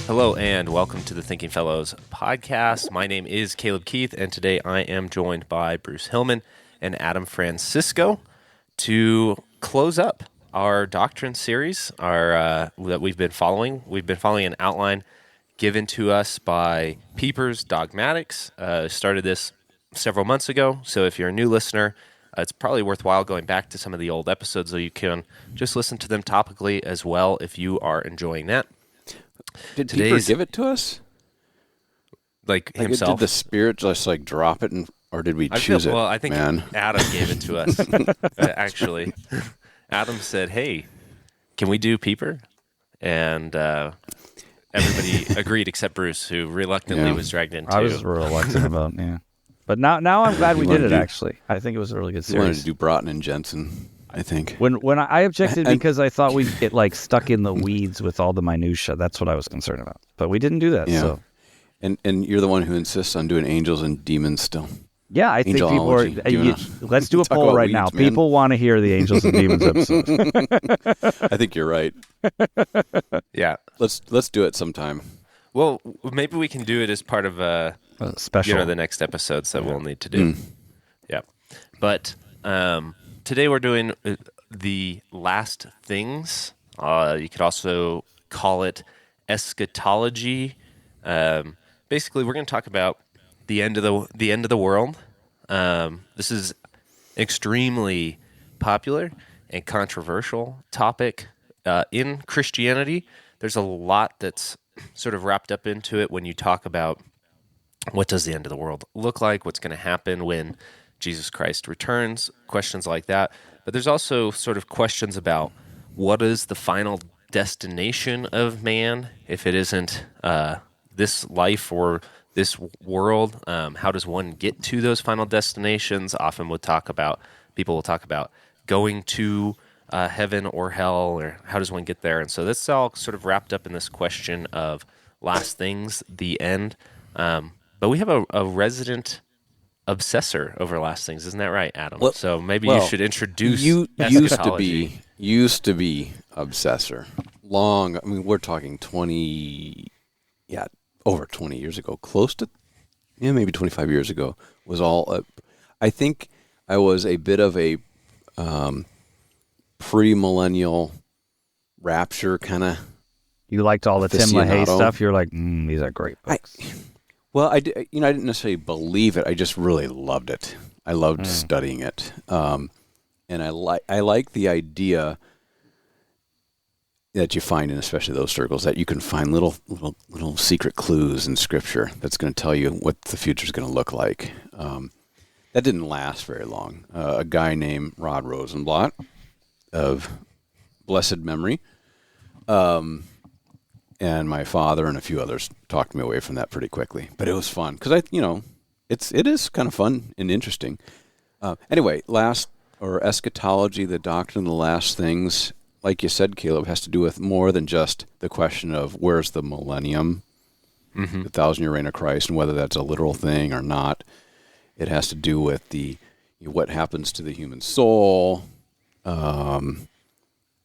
Hello and welcome to the Thinking Fellows podcast. My name is Caleb Keith, and today I am joined by Bruce Hillman and Adam Francisco to close up our doctrine series that we've been following. We've been following an outline given to us by Pieper's Dogmatics. Started this several months ago, so if you're a new listener, it's probably worthwhile going back to some of the old episodes so you can just listen to them topically as well if you are enjoying that. Did Pieper give it to us? Like himself? Did the Spirit just drop it, or did we choose it? Well, I think Adam gave it to us, actually. Adam said, hey, can we do Pieper? And everybody agreed except Bruce, who reluctantly was dragged into. I was reluctant about But now I'm glad we did it, actually. I think it was a really good series. We wanted to do Broughton and Jensen, I think. When I objected because I thought we'd get stuck in the weeds with all the minutia. That's what I was concerned about. But we didn't do that. Yeah. So. And you're the one who insists on doing angels and demons still. Yeah, I think people are... let's do a poll right now. Man. People want to hear the angels and demons episode. I think you're right. Yeah. Let's do it sometime. Well, maybe we can do it as part of a special. The next episodes that we'll need to do. Yeah. But... today we're doing the last things. You could also call it eschatology. Basically, we're going to talk about the end of the world. This is extremely popular and controversial topic in Christianity. There's a lot that's sort of wrapped up into it when you talk about what does the end of the world look like, what's going to happen when Jesus Christ returns, questions like that. But there's also sort of questions about what is the final destination of man if it isn't this life or this world. How does one get to those final destinations? Often people will talk about going to heaven or hell, or how does one get there? And so this is all sort of wrapped up in this question of last things, the end. But we have a resident obsessor over last things, isn't that right, Adam? Well, so maybe you should introduce eschatology. Used to be obsessor. We're talking over 20 years ago, close to, maybe 25 years ago, was all, I think I was a bit of a pre-millennial rapture kind of. You liked all the Tim LaHaye stuff? You're like, these are great books. I didn't necessarily believe it. I just really loved it. I loved studying it, and I like the idea that you find in especially those circles that you can find little secret clues in Scripture that's going to tell you what the future is going to look like. That didn't last very long. A guy named Rod Rosenblatt of blessed memory. And my father and a few others talked me away from that pretty quickly. But it was fun because it is kind of fun and interesting. Anyway, eschatology, the doctrine of the last things, like you said, Caleb, has to do with more than just the question of where's the millennium, the 1,000-year reign of Christ, and whether that's a literal thing or not. It has to do with what happens to the human soul.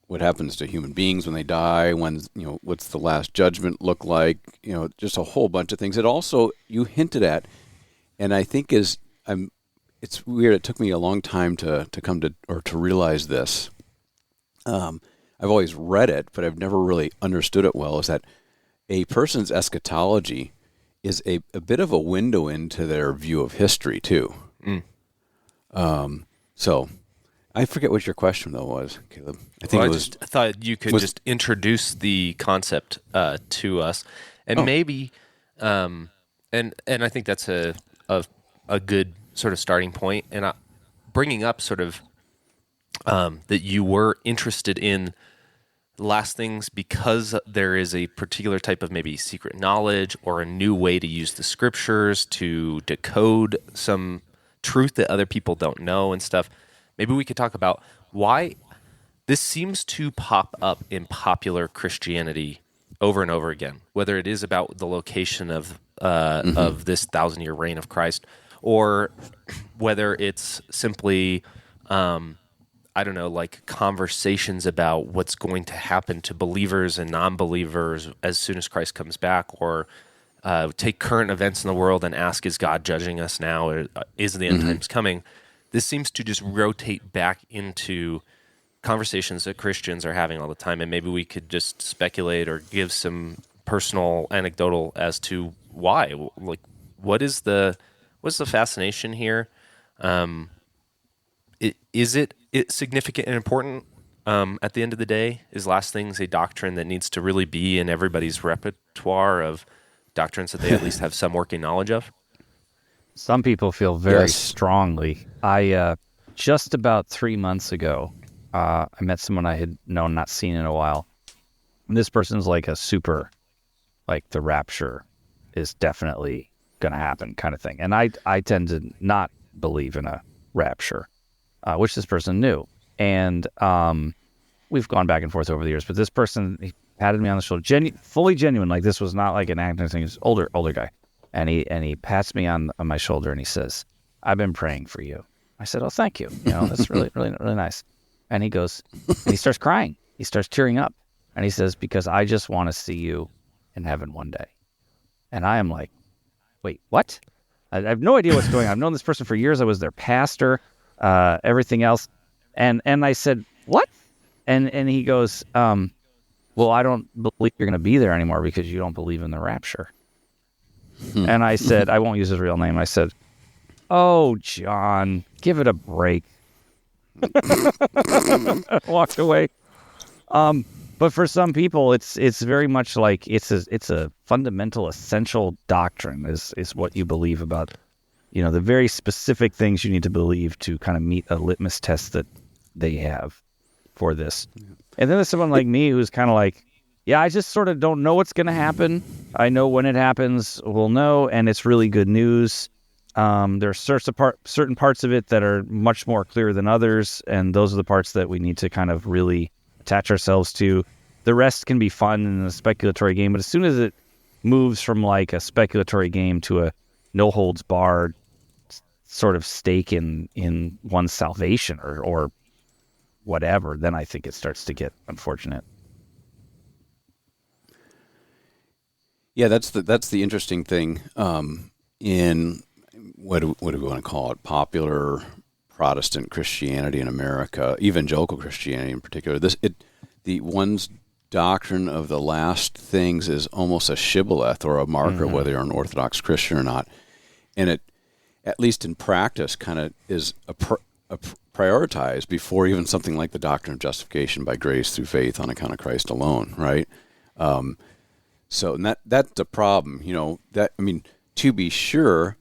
What happens to human beings when they die, what's the last judgment look like, just a whole bunch of things. It also, you hinted at, and I think it's weird, it took me a long time to come to, or to realize this. I've always read it, but I've never really understood it well, is that a person's eschatology is a bit of a window into their view of history, too. So... I forget what your question, though, was, Caleb. I thought you could just introduce the concept to us, and maybe, and I think that's a good sort of starting point. And bringing up sort of that you were interested in last things because there is a particular type of maybe secret knowledge or a new way to use the Scriptures to decode some truth that other people don't know and stuff. Maybe we could talk about why this seems to pop up in popular Christianity over and over again, whether it is about the location of this 1,000-year reign of Christ, or whether it's simply, I don't know, like conversations about what's going to happen to believers and non-believers as soon as Christ comes back, or take current events in the world and ask, is God judging us now, or is the end times coming? This seems to just rotate back into conversations that Christians are having all the time, and maybe we could just speculate or give some personal anecdotal as to why. Like, what's the fascination here? Is it significant and important? At the end of the day, is Last Things a doctrine that needs to really be in everybody's repertoire of doctrines that they at least have some working knowledge of? Some people feel very strongly. I just about 3 months ago, I met someone I had known, not seen in a while. And this person's like a super, like the rapture is definitely going to happen kind of thing. And I tend to not believe in a rapture, which this person knew. And we've gone back and forth over the years. But this person, he patted me on the shoulder, fully genuine. Like this was not like an acting thing. He's older guy. And he pats me on my shoulder and he says, "I've been praying for you." I said, "Oh, thank you. That's really, really, really nice." And he goes, and he starts crying. He starts tearing up. And he says, "Because I just want to see you in heaven one day." And I am like, wait, what? I have no idea what's going on. I've known this person for years. I was their pastor, everything else. And I said, "What?" And he goes, "Well, I don't believe you're going to be there anymore because you don't believe in the rapture." And I said, I won't use his real name. I said, "Oh, John, give it a break." Walked away. But for some people, it's very much like it's a fundamental, essential doctrine is what you believe about, the very specific things you need to believe to kind of meet a litmus test that they have for this. And then there's someone like me who's kind of like, yeah, I just sort of don't know what's going to happen. I know when it happens, we'll know, and it's really good news. There are certain parts of it that are much more clear than others, and those are the parts that we need to kind of really attach ourselves to. The rest can be fun in a speculatory game, but as soon as it moves from like a speculatory game to a no-holds-barred sort of stake in one's salvation or whatever, then I think it starts to get unfortunate. Yeah, that's the interesting thing in what do we want to call it? Popular Protestant Christianity in America, evangelical Christianity in particular. The one's doctrine of the last things is almost a shibboleth or a marker of whether you're an Orthodox Christian or not, and it, at least in practice, kind of is prioritized before even something like the doctrine of justification by grace through faith on account of Christ alone, right? So and that's the problem, to be sure,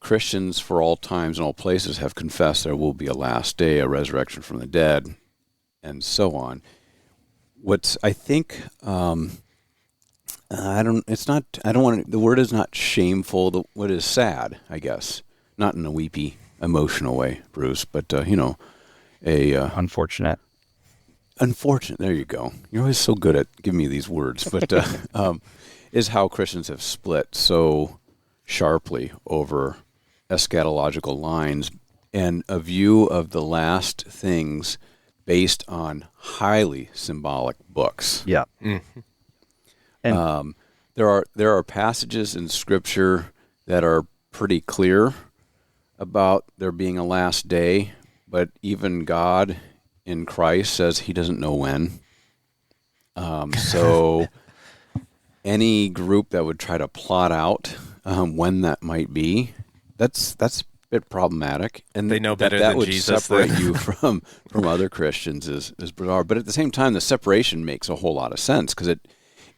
Christians for all times and all places have confessed there will be a last day, a resurrection from the dead, and so on. I think, the word is not shameful. What is sad, I guess, not in a weepy, emotional way, Bruce, but, unfortunate. Unfortunate. There you go. You're always so good at giving me these words, but is how Christians have split so sharply over eschatological lines and a view of the last things based on highly symbolic books. Yeah. Mm-hmm. And there are passages in Scripture that are pretty clear about there being a last day, but even God in Christ says he doesn't know when. So any group that would try to plot out when that might be, that's a bit problematic. And they know better than Jesus. That would separate you from other Christians is bizarre. But at the same time, the separation makes a whole lot of sense because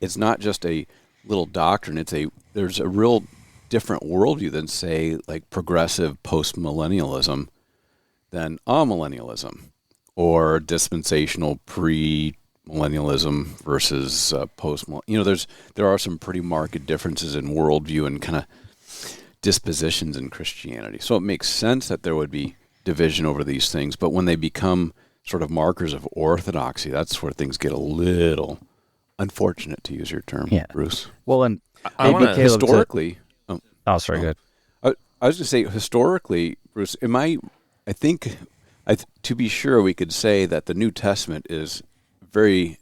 it's not just a little doctrine. There's a real different worldview than, say, like progressive post-millennialism than amillennialism. Or dispensational pre-millennialism versus post-millennialism. There are some pretty marked differences in worldview and kind of dispositions in Christianity. So it makes sense that there would be division over these things. But when they become sort of markers of orthodoxy. That's where things get a little unfortunate, to use your term, Bruce. Well, and I maybe wanna- Caleb historically... sorry, good. I was going to say, historically, Bruce, I think, to be sure, we could say that the New Testament is very,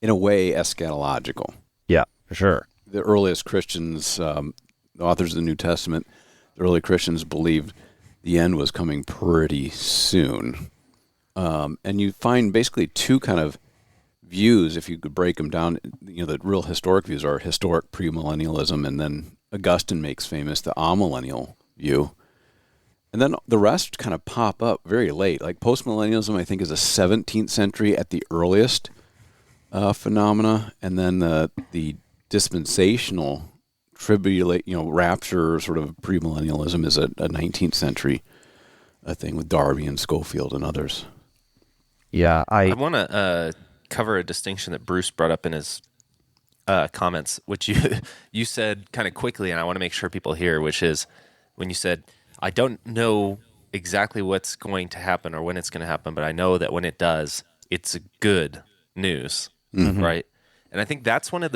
in a way, eschatological. Yeah, for sure. The earliest Christians, the authors of the New Testament, the early Christians believed the end was coming pretty soon. And you find basically two kind of views, if you could break them down. The real historic views are historic premillennialism, and then Augustine makes famous the amillennial view. And then the rest kind of pop up very late. Like postmillennialism, I think, is a 17th century at the earliest phenomena. And then the dispensational rapture sort of premillennialism is a 19th century thing with Darby and Schofield and others. Yeah, I want to cover a distinction that Bruce brought up in his comments, which you said kind of quickly, and I want to make sure people hear, which is when you said, I don't know exactly what's going to happen or when it's going to happen, but I know that when it does, it's good news, right? And I think that's one of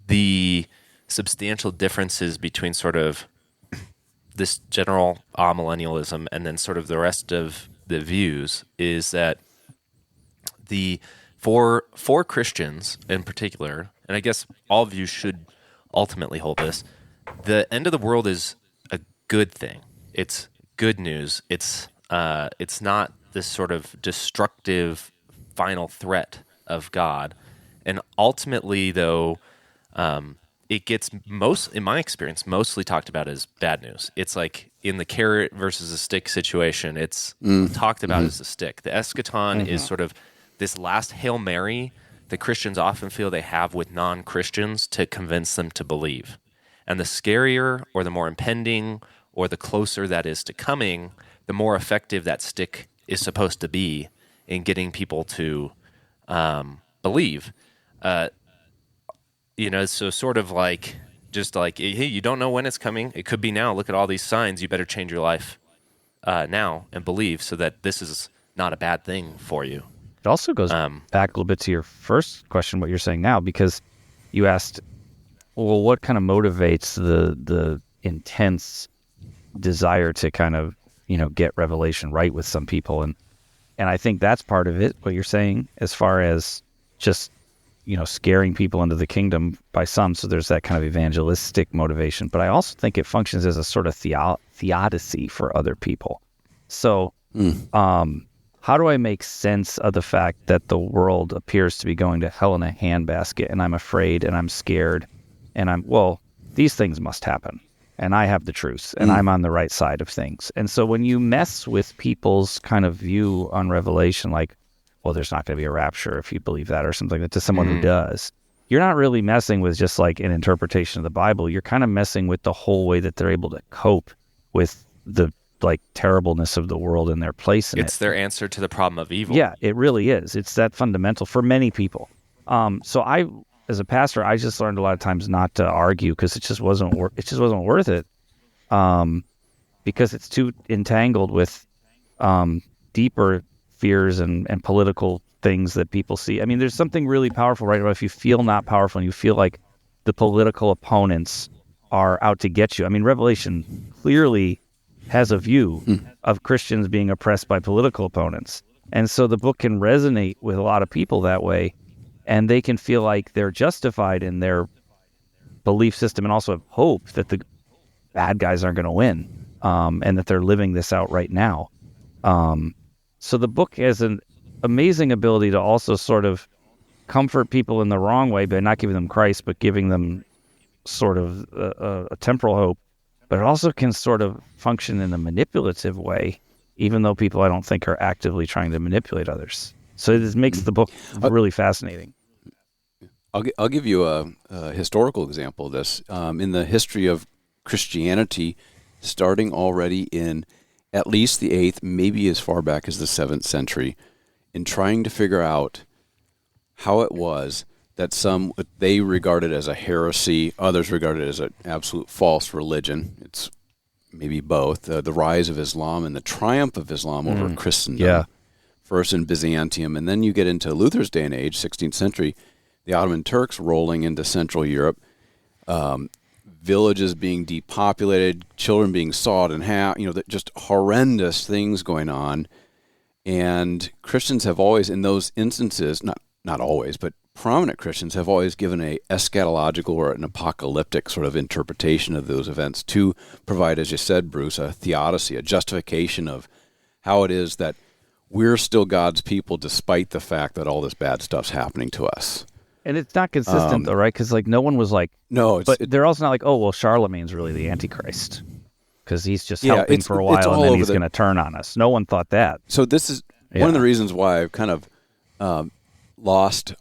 the substantial differences between sort of this general amillennialism and then sort of the rest of the views is that for Christians in particular, and I guess all views should ultimately hold this, the end of the world is a good thing. It's good news. It's not this sort of destructive final threat of God. And ultimately, though, it gets in my experience, mostly talked about as bad news. It's like in the carrot versus a stick situation, it's talked about as a stick. The eschaton is sort of this last Hail Mary that Christians often feel they have with non-Christians to convince them to believe. And the scarier or the more impending or the closer that is to coming, the more effective that stick is supposed to be in getting people to believe. So sort of like, just like, hey, you don't know when it's coming. It could be now. Look at all these signs. You better change your life now and believe so that this is not a bad thing for you. It also goes back a little bit to your first question, what you're saying now, because you asked, well, what kind of motivates the intense desire to kind of, get revelation right with some people. And I think that's part of it, what you're saying, as far as just, scaring people into the kingdom by some. So there's that kind of evangelistic motivation. But I also think it functions as a sort of theodicy for other people. So how do I make sense of the fact that the world appears to be going to hell in a handbasket, and I'm afraid and I'm scared, and these things must happen, and I have the truth, and I'm on the right side of things. And so when you mess with people's kind of view on Revelation, like, well, there's not going to be a rapture if you believe that or something like that, to someone who does, you're not really messing with just like an interpretation of the Bible. You're kind of messing with the whole way that they're able to cope with the like terribleness of the world and their place in it. It's their answer to the problem of evil. Yeah, it really is. It's that fundamental for many people. So I, as a pastor, I just learned a lot of times not to argue because it just wasn't worth it. Because it's too entangled with deeper fears and political things that people see. I mean, there's something really powerful right now if you feel not powerful and you feel like the political opponents are out to get you. I mean, Revelation clearly has a view of Christians being oppressed by political opponents. And so the book can resonate with a lot of people that way, and they can feel like they're justified in their belief system and also have hope that the bad guys aren't going to win, and that they're living this out right now. So the book has an amazing ability to also sort of comfort people in the wrong way by not giving them Christ, but giving them sort of a temporal hope. But it also can sort of function in a manipulative way, even though people I don't think are actively trying to manipulate others. So this makes the book really fascinating. I'll give you a historical example of this. In the history of Christianity, starting already in at least the 8th, maybe as far back as the 7th century, in trying to figure out how it was that some they regarded as a heresy, others regarded as an absolute false religion. It's maybe both. The rise of Islam and the triumph of Islam over Christendom. Yeah. first in Byzantium, and then you get into Luther's day and age, 16th century, the Ottoman Turks rolling into Central Europe, villages being depopulated, children being sawed in half, just horrendous things going on. And Christians have always, in those instances, not always, but prominent Christians have always given a eschatological or an apocalyptic sort of interpretation of those events to provide, as you said, Bruce, a theodicy, a justification of how it is that we're still God's people despite the fact that all this bad stuff's happening to us. And it's not consistent, though, right? Because no one was like, no, but they're also not like, oh, well, Charlemagne's really the Antichrist because he's just helping for a while and then he's going to turn on us. No one thought that. So this is one of the reasons why I've kind of lost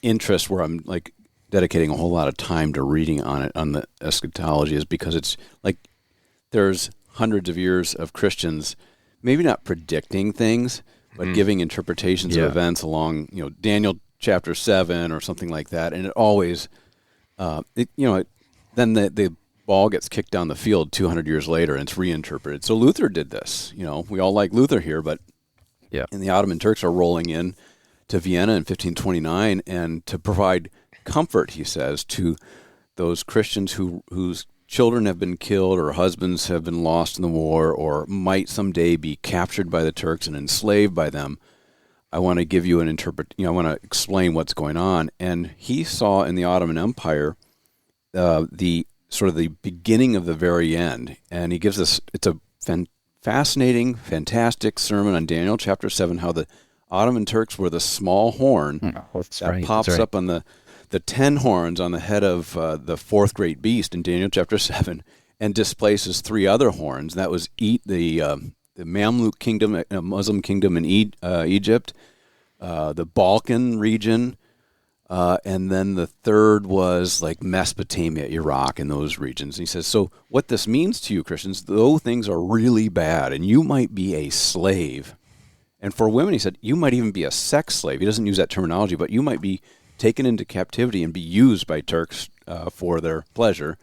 interest, where I'm like dedicating a whole lot of time to reading on it, on the eschatology, is because it's like there's hundreds of years of Christians maybe not predicting things, but giving interpretations of events along, Daniel chapter 7 or something like that. And it always, then the ball gets kicked down the field 200 years later and it's reinterpreted. So Luther did this. We all like Luther here, but and the Ottoman Turks are rolling in to Vienna in 1529, and to provide comfort, he says, to those Christians whose children have been killed or husbands have been lost in the war or might someday be captured by the Turks and enslaved by them. I want to give you I want to explain what's going on. And he saw in the Ottoman Empire the sort of the beginning of the very end. And he gives us, it's a fascinating, fantastic sermon on Daniel chapter 7, how the Ottoman Turks were the small horn that pops up on the 10 horns on the head of the fourth great beast in Daniel chapter 7, and displaces 3 other horns. That was the Mamluk kingdom, a Muslim kingdom in Egypt, the Balkan region, and then the third was like Mesopotamia, Iraq, and those regions. And he says, so what this means to you, Christians, though things are really bad, and you might be a slave, and for women, he said, you might even be a sex slave. He doesn't use that terminology, but you might be taken into captivity and be used by Turks for their pleasure.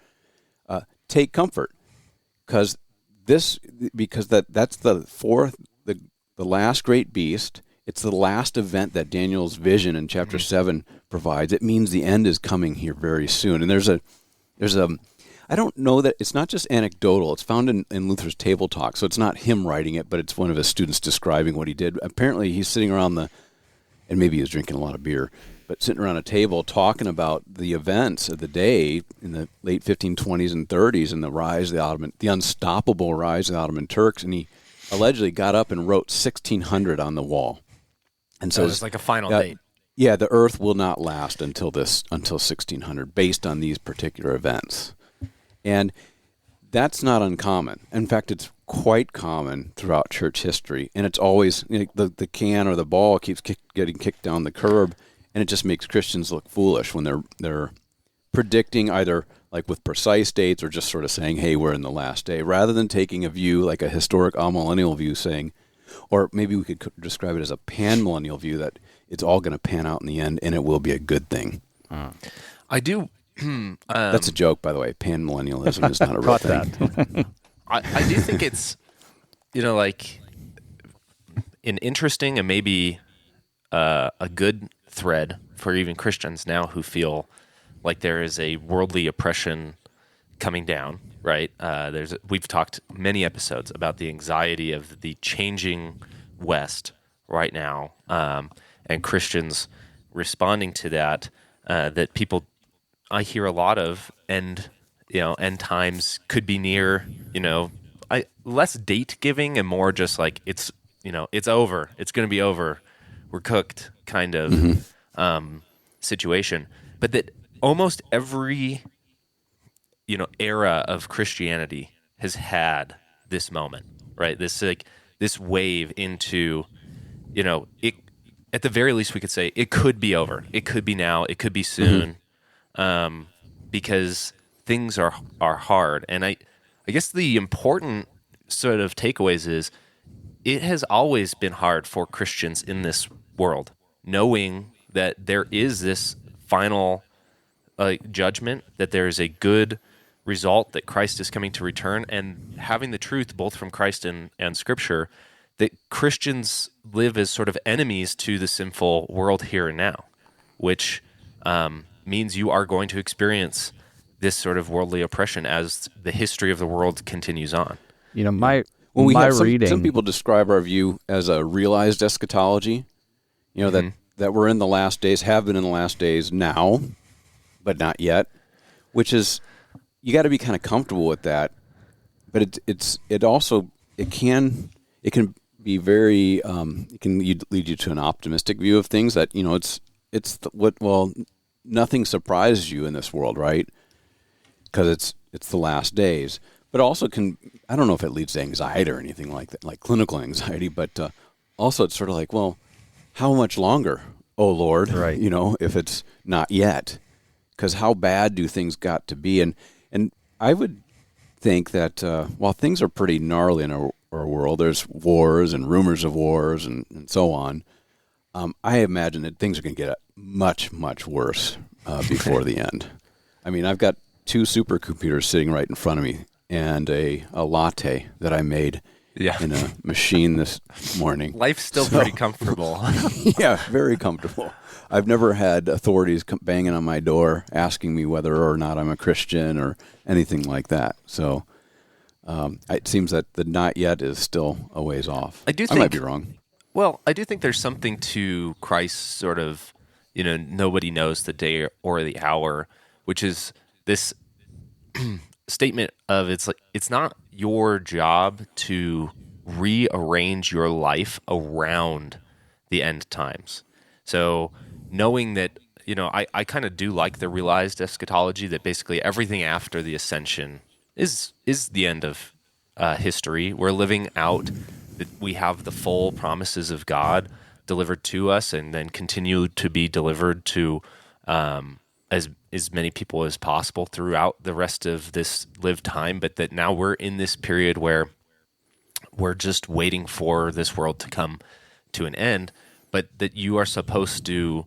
Take comfort, because that's the last great beast. It's the last event that Daniel's vision in chapter 7 provides. It means the end is coming here very soon. And there's a I don't know that it's not just anecdotal. It's found in Luther's Table Talk. So it's not him writing it, but it's one of his students describing what he did. Apparently he's sitting around and maybe he was drinking a lot of beer, but sitting around a table talking about the events of the day in the late 1520s and 30s and the unstoppable rise of the Ottoman Turks. And he allegedly got up and wrote 1600 on the wall. And so it's like a final date. Yeah, the earth will not last until 1600 based on these particular events. And that's not uncommon. In fact, it's quite common throughout church history. And it's always, the can or the ball keeps getting kicked down the curb, and it just makes Christians look foolish when they're predicting either like with precise dates or just sort of saying, hey, we're in the last day, rather than taking a view like a historic amillennial view saying, or maybe we could describe it as a pan-millennial view that it's all going to pan out in the end and it will be a good thing. I do. That's a joke, by the way. Pan-millennialism is not a real thing. I do think it's, like an interesting and maybe a good thread for even Christians now who feel like there is a worldly oppression coming down, right? We've talked many episodes about the anxiety of the changing West right now, and Christians responding to that. That people, I hear a lot of, and end times could be near. Less date giving and more just like it's over. It's going to be over. We're cooked, kind of situation. But that almost every era of Christianity has had this moment, right? This wave into, it, at the very least we could say it could be over. It could be now. It could be soon, because things are hard. And I guess the important sort of takeaways is it has always been hard for Christians in this world, knowing that there is this final judgment, that there is a good result, that Christ is coming to return, and having the truth both from Christ and Scripture that Christians live as sort of enemies to the sinful world here and now, which means you are going to experience this sort of worldly oppression as the history of the world continues on. My some reading. people describe our view as a realized eschatology. That we're in the last days, have been in the last days now, but not yet. Which is, you got to be kind of comfortable with that. But it can be very it can lead you to an optimistic view of things that nothing surprises you in this world, right? Because it's the last days. But also I don't know if it leads to anxiety or anything like that, like clinical anxiety, but also it's sort of like, well, how much longer, oh Lord, right. If it's not yet, because how bad do things got to be? And I would think that while things are pretty gnarly in our world, there's wars and rumors of wars and so on, I imagine that things are going to get much, much worse before the end. I mean, I've got 2 supercomputers sitting right in front of me and a latte that I made in a machine this morning. Life's still pretty comfortable. Yeah, very comfortable. I've never had authorities banging on my door asking me whether or not I'm a Christian or anything like that. So it seems that the not yet is still a ways off. I might be wrong. Well, I do think there's something to Christ's sort of, nobody knows the day or the hour, which is this statement of it's not your job to rearrange your life around the end times. So knowing that, I kind of do like the realized eschatology that basically everything after the ascension is the end of history. We're living out that we have the full promises of God delivered to us and then continue to be delivered to as many people as possible throughout the rest of this lived time, but that now we're in this period where we're just waiting for this world to come to an end, but that you are supposed to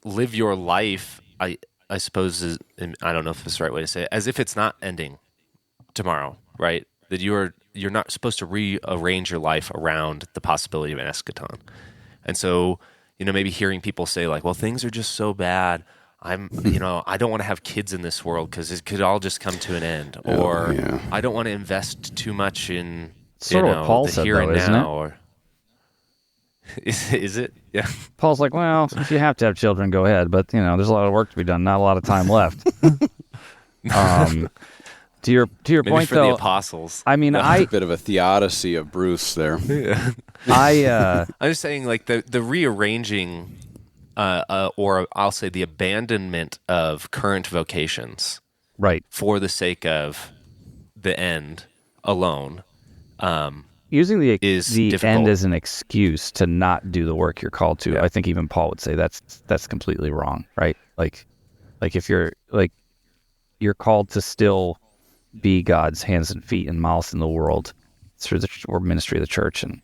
live your life, I suppose, I don't know if it's the right way to say it, as if it's not ending tomorrow, right? That you're not supposed to rearrange your life around the possibility of an eschaton. And so, maybe hearing people say like, well, things are just so bad. I don't want to have kids in this world because it could all just come to an end. Or I don't want to invest too much in sort of what Paul said, here though, and isn't now. it? Or is it? Yeah. Paul's like, well, if you have to have children, go ahead. But, there's a lot of work to be done, not a lot of time left. To your Maybe point, for though, the apostles. I mean, A bit of a theodicy of Bruce there. I'm just saying, like the rearranging, or I'll say the abandonment of current vocations, right, for the sake of the end alone. Using the difficult. end as an excuse to not do the work you're called to, I think even Paul would say that's completely wrong, right? Like if you're called to still be God's hands and feet and mouth in the world through the ministry of the church, and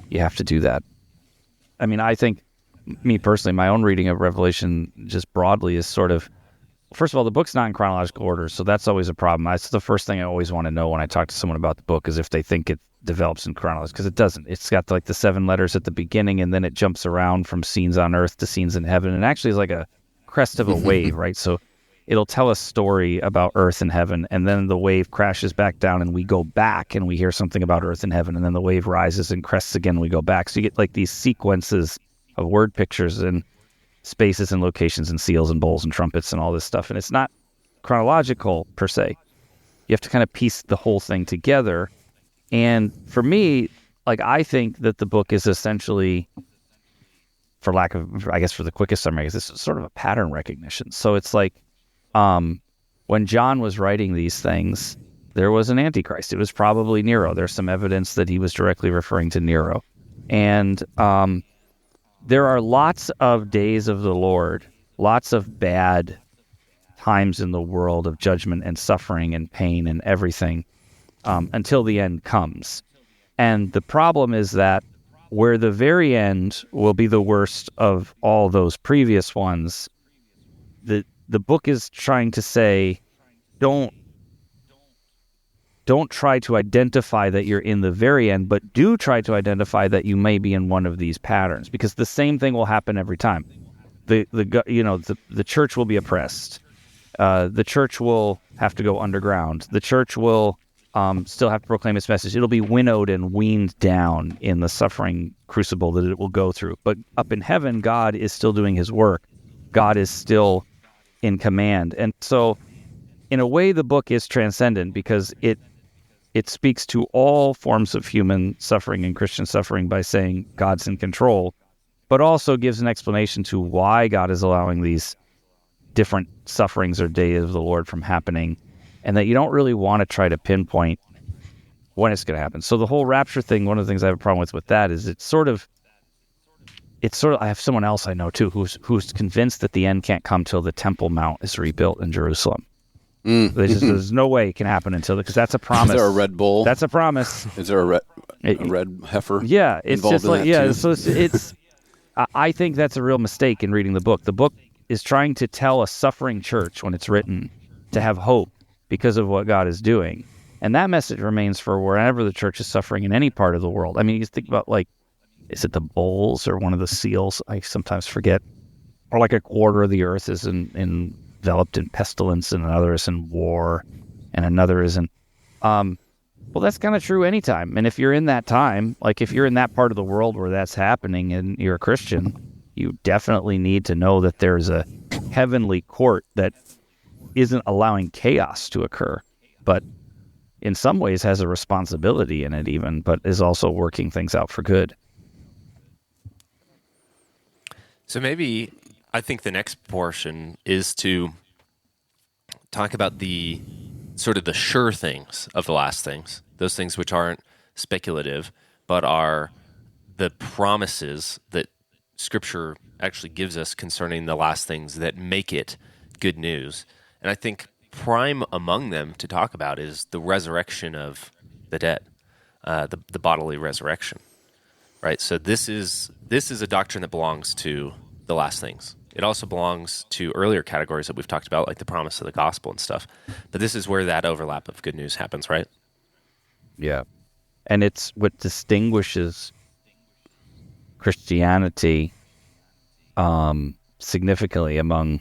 you have to do that. I mean, I think, me personally, my own reading of Revelation just broadly is sort of, first of all, the book's not in chronological order, so that's always a problem. That's the first thing I always want to know when I talk to someone about the book, is if they think it develops in chronology, because it doesn't. It's got like the 7 letters at the beginning, and then it jumps around from scenes on earth to scenes in heaven, and actually is like a crest of a wave, right? So it'll tell a story about earth and heaven, and then the wave crashes back down, and we go back, and we hear something about earth and heaven, and then the wave rises and crests again, and we go back. So you get like these sequences of word pictures and spaces and locations and seals and bowls and trumpets and all this stuff, and it's not chronological per se. You have to kind of piece the whole thing together. And for me, like, I think that the book is essentially, for lack of, I guess for the quickest summary, is this is sort of a pattern recognition. So it's like, when John was writing these things, there was an Antichrist. It was probably Nero. There's some evidence that he was directly referring to Nero. And there are lots of days of the Lord, lots of bad times in the world of judgment and suffering and pain and everything, until the end comes. And the problem is that where the very end will be the worst of all those previous ones, the book is trying to say, don't don't try to identify that you're in the very end, but do try to identify that you may be in one of these patterns, because the same thing will happen every time. The church will be oppressed. The church will have to go underground. The church will still have to proclaim its message. It'll be winnowed and weaned down in the suffering crucible that it will go through. But up in heaven, God is still doing his work. God is still in command. And so, in a way, the book is transcendent because it speaks to all forms of human suffering and Christian suffering by saying God's in control, but also gives an explanation to why God is allowing these different sufferings or days of the Lord from happening, and that you don't really want to try to pinpoint when it's going to happen. So the whole rapture thing, one of the things I have a problem with that is it's sort of, I have someone else I know too who's convinced that the end can't come till the Temple Mount is rebuilt in Jerusalem. There's no way it can happen because that's a promise. Is there a Red Bull? That's a promise. Is there a red heifer? Yeah, it's just like too? So it's. I think that's a real mistake in reading the book. The book is trying to tell a suffering church when it's written to have hope because of what God is doing, and that message remains for wherever the church is suffering in any part of the world. I mean, you think about is it the bulls or one of the seals? I sometimes forget. Or like a quarter of the earth is enveloped in pestilence, and another is in war, and another is in... well, that's kind of true anytime. And if you're in that time, like if you're in that part of the world where that's happening and you're a Christian, you definitely need to know that there's a heavenly court that isn't allowing chaos to occur, but in some ways has a responsibility in it even, but is also working things out for good. So maybe I think the next portion is to talk about the sort of the sure things of the last things, those things which aren't speculative, but are the promises that Scripture actually gives us concerning the last things that make it good news. And I think prime among them to talk about is the resurrection of the dead, the bodily resurrection, right? So this is a doctrine that belongs to the last things. It also belongs to earlier categories that we've talked about, like the promise of the gospel and stuff. But this is where that overlap of good news happens, right? Yeah. And it's what distinguishes Christianity significantly among,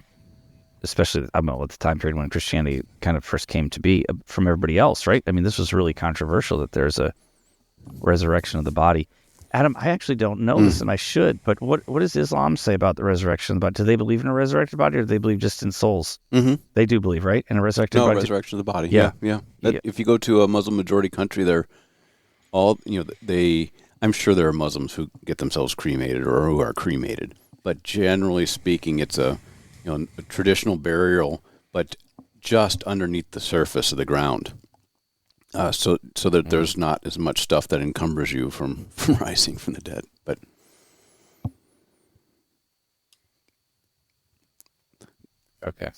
especially at the time period when Christianity kind of first came to be, from everybody else, right? I mean, this was really controversial that there's a resurrection of the body. Adam, I actually don't know this, and I should, but what does Islam say about the resurrection of the body? Do they believe in a resurrected body, or do they believe just in souls? Mm-hmm. They do believe, right? In a resurrected body? No, resurrection of the body. Yeah. Yeah. If you go to a Muslim-majority country, they're all, I'm sure there are Muslims who get themselves cremated or who are cremated, but generally speaking, it's a traditional burial, but just underneath the surface of the ground. So that there's not as much stuff that encumbers you from rising from the dead. But okay,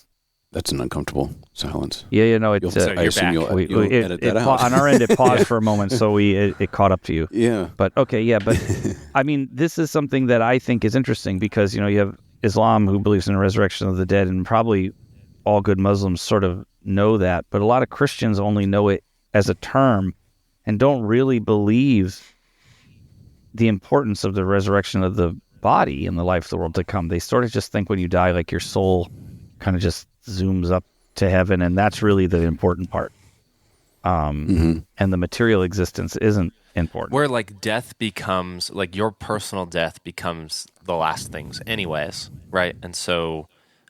that's an uncomfortable silence. Yeah, it's. I assume you'll edit that out. On our end, it paused for a moment, so it caught up to you. Yeah. But okay, yeah, but I mean, this is something that I think is interesting because you have Islam who believes in the resurrection of the dead, and probably all good Muslims sort of know that, but a lot of Christians only know it as a term and don't really believe the importance of the resurrection of the body in the life of the world to come. They sort of just think when you die, like your soul kind of just zooms up to heaven, and that's really the important part. And the material existence isn't important. Where like death becomes, like your personal death becomes the last things anyways, right? And so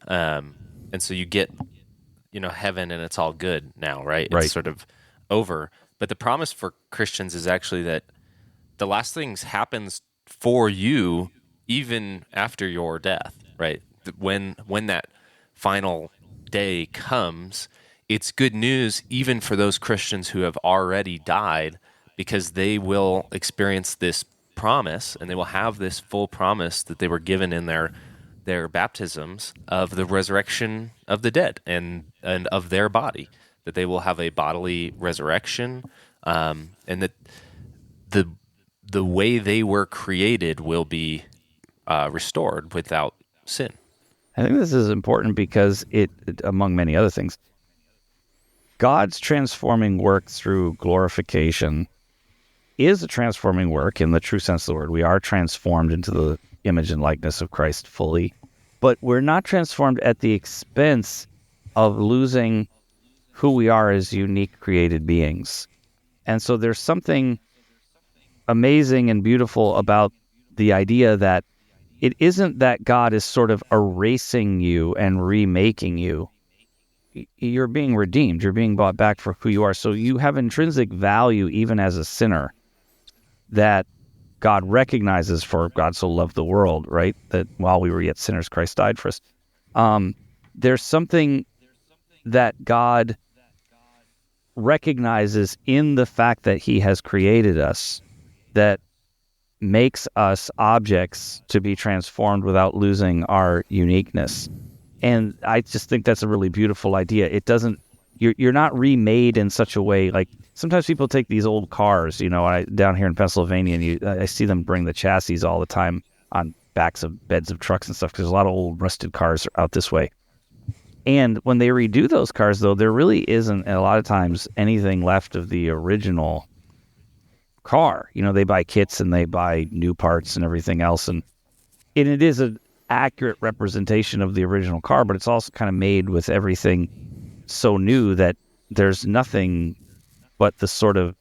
you get, heaven and it's all good now, right? Right. It's sort of over. But the promise for Christians is actually that the last things happens for you even after your death, right? When that final day comes, it's good news even for those Christians who have already died, because they will experience this promise and they will have this full promise that they were given in their baptisms of the resurrection of the dead and of their body, that they will have a bodily resurrection, and that the way they were created will be restored without sin. I think this is important because it, among many other things, God's transforming work through glorification is a transforming work in the true sense of the word. We are transformed into the image and likeness of Christ fully, but we're not transformed at the expense of losing who we are as unique created beings. And so there's something amazing and beautiful about the idea that it isn't that God is sort of erasing you and remaking you. You're being redeemed. You're being bought back for who you are. So you have intrinsic value even as a sinner that God recognizes, for God so loved the world, right? That while we were yet sinners, Christ died for us. There's something that God recognizes in the fact that he has created us that makes us objects to be transformed without losing our uniqueness. And I just think that's a really beautiful idea. It doesn't, you're not remade in such a way. Like sometimes people take these old cars, down here in Pennsylvania, and I see them bring the chassis all the time on backs of beds of trucks and stuff, because a lot of old rusted cars are out this way. And when they redo those cars, though, there really isn't a lot of times anything left of the original car. They buy kits and they buy new parts and everything else. And it is an accurate representation of the original car, but it's also kind of made with everything so new that there's nothing but the sort of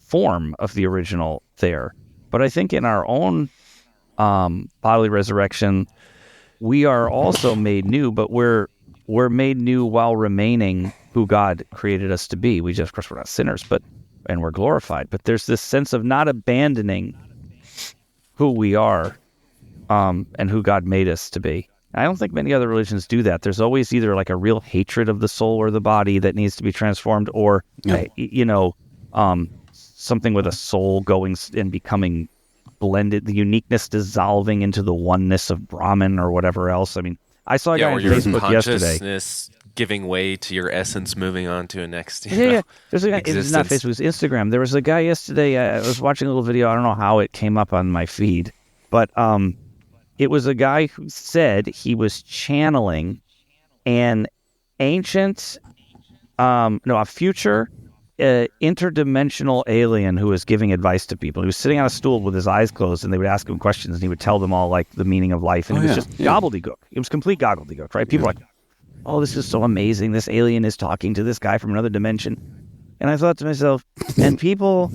form of the original there. But I think in our own bodily resurrection, we are also made new, but we're made new while remaining who God created us to be. Of course, we're not sinners, and we're glorified. But there's this sense of not abandoning who we are and who God made us to be. I don't think many other religions do that. There's always either like a real hatred of the soul or the body that needs to be transformed, or something with a soul going and becoming blended, the uniqueness dissolving into the oneness of Brahman or whatever else. I mean, I saw a guy on Facebook yesterday. Giving way to your essence, moving on to a next. Yeah. There's a guy. It's not Facebook, it's Instagram. There was a guy yesterday. I was watching a little video. I don't know how it came up on my feed, but it was a guy who said he was channeling an ancient, a future interdimensional alien who was giving advice to people. He was sitting on a stool with his eyes closed, and they would ask him questions, and he would tell them all like the meaning of life, and it was just gobbledygook. It was complete gobbledygook, right? People were like, "Oh, this is so amazing! This alien is talking to this guy from another dimension," and I thought to myself, and people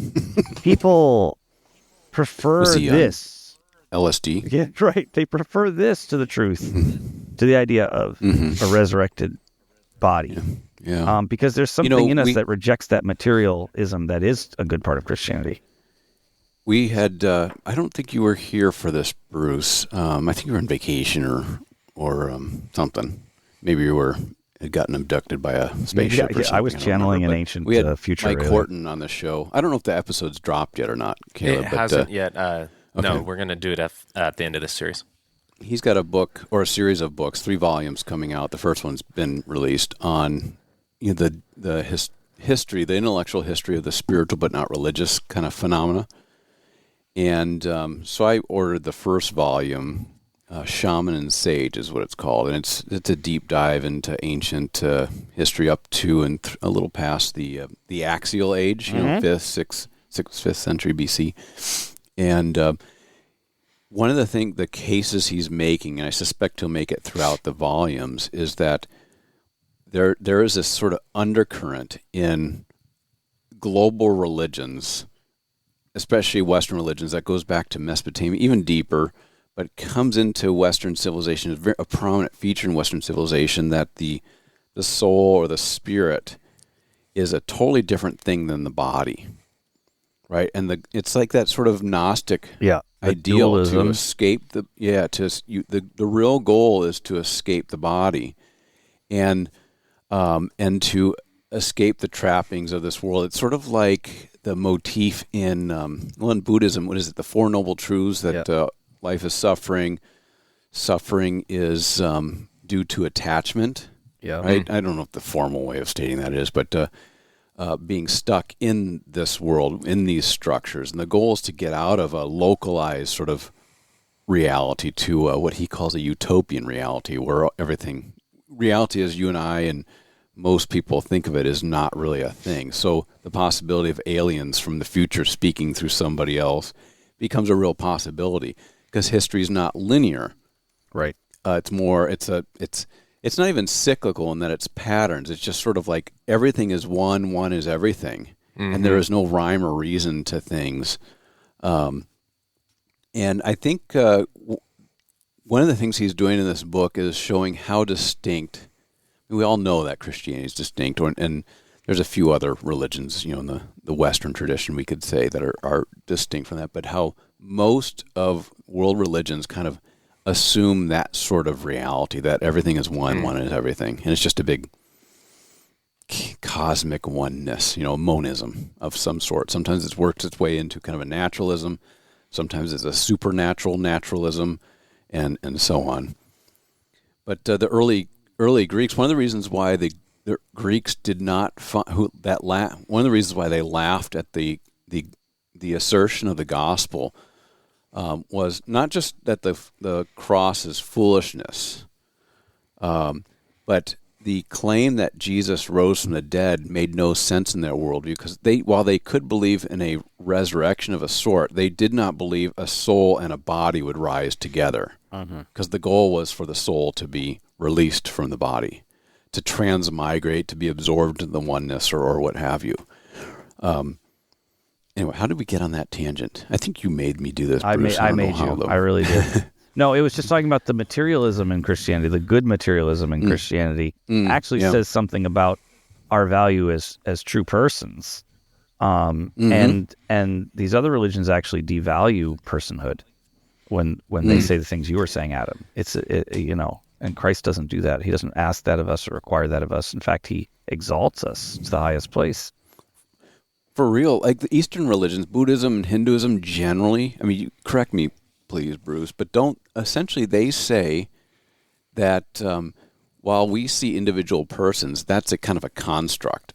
prefer this LSD. Yeah, right. They prefer this to the truth, to the idea of a resurrected body. Yeah. Because there's something in us that rejects that materialism that is a good part of Christianity. We had, I don't think you were here for this, Bruce. I think you were on vacation or something. Maybe you had gotten abducted by a spaceship or something. I was channeling an ancient we had future. Mike Horton on the show. I don't know if the episode's dropped yet or not, Caleb. It hasn't yet. No, we're going to do it at the end of this series. He's got a book or a series of books, 3 volumes coming out. The first one's been released on the history, the intellectual history of the spiritual but not religious kind of phenomena. And so I ordered the first volume, Shaman and Sage is what it's called, and it's a deep dive into ancient history up to and a little past the Axial Age, 5th century BC. And one of the cases he's making, and I suspect he'll make it throughout the volumes, is that there is this sort of undercurrent in global religions, especially Western religions, that goes back to Mesopotamia, even deeper, but comes into Western civilization. It's a prominent feature in Western civilization that the soul or the spirit is a totally different thing than the body, right? And it's like that sort of Gnostic ideal dualism. To escape the real goal is to escape the body, and to escape the trappings of this world. It's sort of like the motif in Buddhism. What is it? The Four Noble Truths that life is suffering. Suffering is due to attachment. Yeah, right. I don't know what the formal way of stating that is, but being stuck in this world, in these structures, and the goal is to get out of a localized sort of reality to what he calls a utopian reality, where reality is you and I and most people think of it as not really a thing. So the possibility of aliens from the future speaking through somebody else becomes a real possibility because history is not linear. Right. It's not even cyclical in that it's patterns. It's just sort of like everything is one is everything, and there is no rhyme or reason to things. And I think one of the things he's doing in this book is showing how distinct. We all know that Christianity is distinct, and there's a few other religions, in the Western tradition, we could say, that are distinct from that, but how most of world religions kind of assume that sort of reality, that everything is one is everything, and it's just a big cosmic oneness, monism of some sort. Sometimes it works its way into kind of a naturalism, sometimes it's a supernatural naturalism, and so on. But the early Greeks, one of the reasons why the Greeks did not one of the reasons why they laughed at the assertion of the gospel was not just that the cross is foolishness, but the claim that Jesus rose from the dead made no sense in their worldview, because while they could believe in a resurrection of a sort, they did not believe a soul and a body would rise together, because the goal was for the soul to be released from the body, to transmigrate, to be absorbed in the oneness or what have you. Anyway, how did we get on that tangent? I think you made me do this, Bruce. I made you. I really did. No, it was just talking about the materialism in Christianity, the good materialism in Christianity actually says something about our value as true persons. And these other religions actually devalue personhood when they say the things you were saying, Adam. And Christ doesn't do that. He doesn't ask that of us or require that of us. In fact, he exalts us to the highest place. For real, like the Eastern religions, Buddhism and Hinduism generally, I mean, you correct me, please, Bruce, but essentially they say that while we see individual persons, that's a kind of a construct.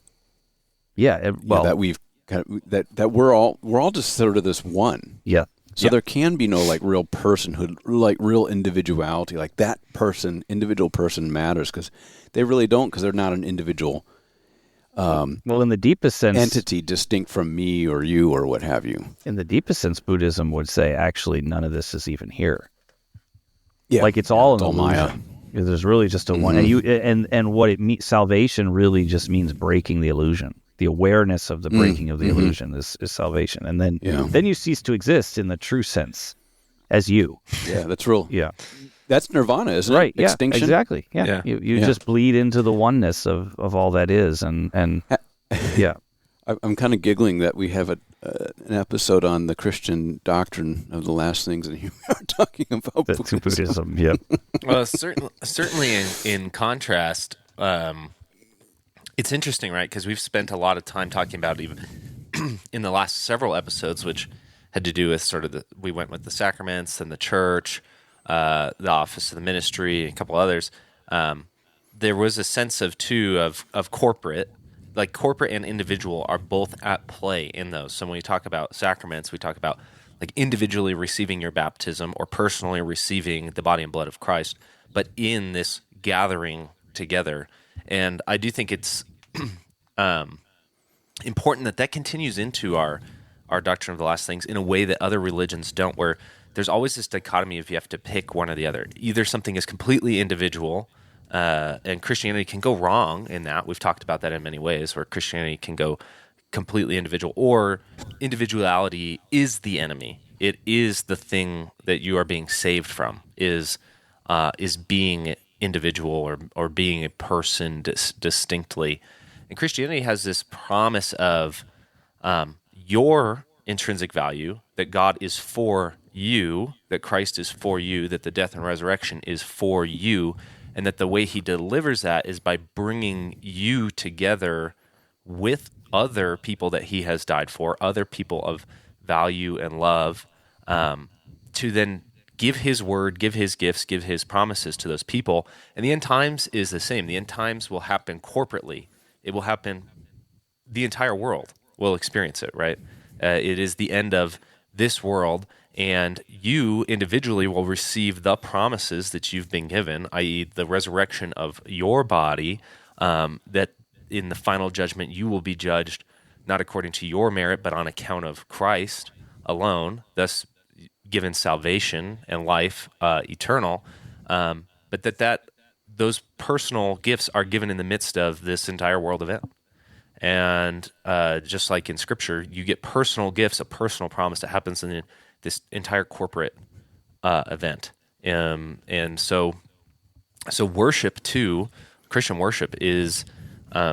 Yeah, that we've that we're all just sort of this one. Yeah. So there can be no like real personhood, like real individuality, like that individual person matters, because they really don't, because they're not an individual. Well, in the deepest sense, entity distinct from me or you or what have you. In the deepest sense, Buddhism would say actually none of this is even here. Yeah, like it's all an illusion. Maya. There's really just a one, and what it means. Salvation really just means breaking the illusion. The awareness of the breaking of the illusion is salvation, and then you cease to exist in the true sense as you. Yeah, that's real. Yeah. That's nirvana, isn't it? Right, yeah, extinction? Exactly. Yeah. You just bleed into the oneness of all that is, and yeah. I'm kind of giggling that we have an episode on the Christian doctrine of the last things, and here we are talking about Buddhism. Yeah. Well, certainly in contrast, it's interesting, right? Because we've spent a lot of time talking about, even in the last several episodes, which had to do with sort of we went with the sacraments and the church, the office of the ministry, and a couple others. There was a sense of corporate, like corporate and individual are both at play in those. So when we talk about sacraments, we talk about like individually receiving your baptism or personally receiving the body and blood of Christ, but in this gathering together. And I do think it's important that continues into our doctrine of the last things in a way that other religions don't, where there's always this dichotomy of you have to pick one or the other. Either something is completely individual, and Christianity can go wrong in that. We've talked about that in many ways, where Christianity can go completely individual, or individuality is the enemy. It is the thing that you are being saved from, is being individual or being a person distinctly. And Christianity has this promise of your intrinsic value, that God is for you, that Christ is for you, that the death and resurrection is for you, and that the way he delivers that is by bringing you together with other people that he has died for, other people of value and love, to then give his word, give his gifts, give his promises to those people. And the end times is the same. The end times will happen corporately. It will happen, the entire world will experience it, right? It is the end of this world, and you individually will receive the promises that you've been given, i.e. the resurrection of your body, that in the final judgment you will be judged not according to your merit, but on account of Christ alone, thus given salvation and life eternal, but that those personal gifts are given in the midst of this entire world event. And just like in Scripture, you get personal gifts, a personal promise that happens in this entire corporate event. And so worship too, Christian worship is I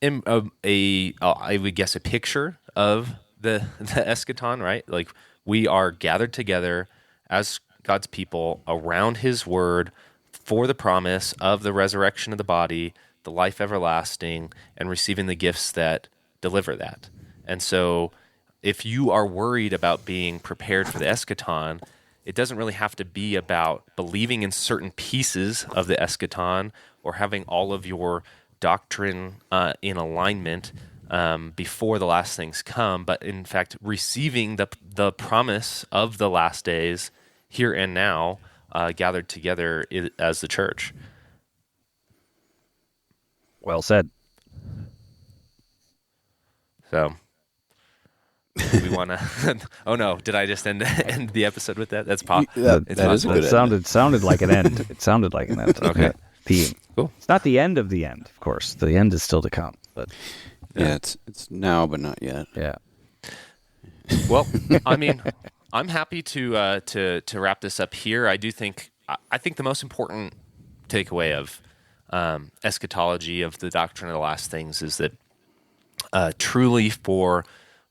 would guess a picture of the eschaton, right? Like we are gathered together as God's people around His Word for the promise of the resurrection of the body, the life everlasting, and receiving the gifts that deliver that. And so if you are worried about being prepared for the eschaton, it doesn't really have to be about believing in certain pieces of the eschaton or having all of your doctrine in alignment before the last things come, but in fact receiving the promise of the last days here and now, gathered together as the church. Well said. So we want to. Oh no! Did I just end the episode with that? That's possible. That is a good It sounded like an end. It sounded like an end. Okay. Theme. Cool. It's not the end of the end, of course. The end is still to come. But yeah, it's now, but not yet. yeah. Well, I mean, I'm happy to wrap this up here. I think the most important takeaway of eschatology, of the doctrine of the last things, is that truly for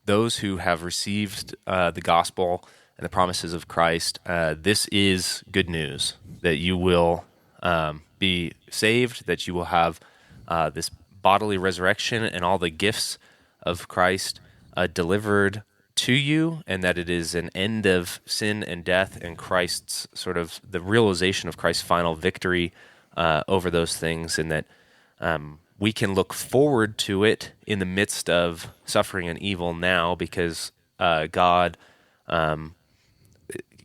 those who have received the gospel and the promises of Christ, this is good news, that you will be saved, that you will have this bodily resurrection and all the gifts of Christ delivered to you, and that it is an end of sin and death and Christ's sort of the realization of Christ's final victory over those things, and that we can look forward to it in the midst of suffering and evil now, because God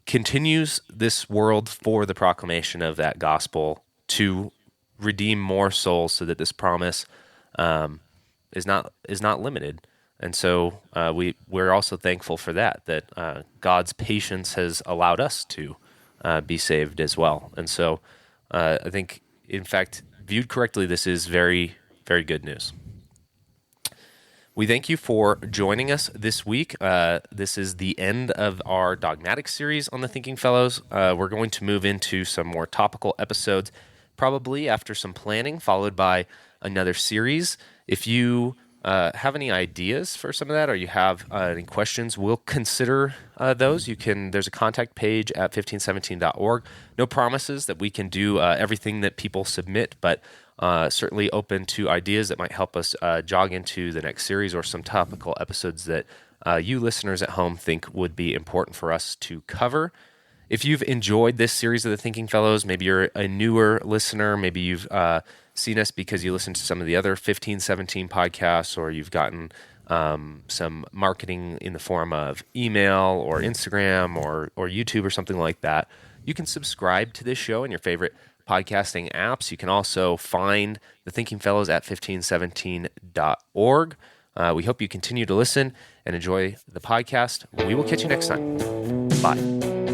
continues this world for the proclamation of that gospel to redeem more souls, so that this promise is not limited. And so we're also thankful for that God's patience has allowed us to be saved as well. And so I think, in fact, viewed correctly, this is very, very good news. We thank you for joining us this week. This is the end of our dogmatic series on the Thinking Fellows. We're going to move into some more topical episodes, probably after some planning, followed by another series. If you have any ideas for some of that, or you have any questions, we'll consider those. There's a contact page at 1517.org. No promises that we can do everything that people submit, but certainly open to ideas that might help us jog into the next series, or some topical episodes that you listeners at home think would be important for us to cover. If you've enjoyed this series of the Thinking Fellows, maybe you're a newer listener, maybe you've seen us because you listened to some of the other 1517 podcasts, or you've gotten some marketing in the form of email or Instagram or YouTube or something like that, you can subscribe to this show in your favorite podcasting apps. You can also find the Thinking Fellows at 1517.org. We hope you continue to listen and enjoy the podcast. We will catch you next time. Bye.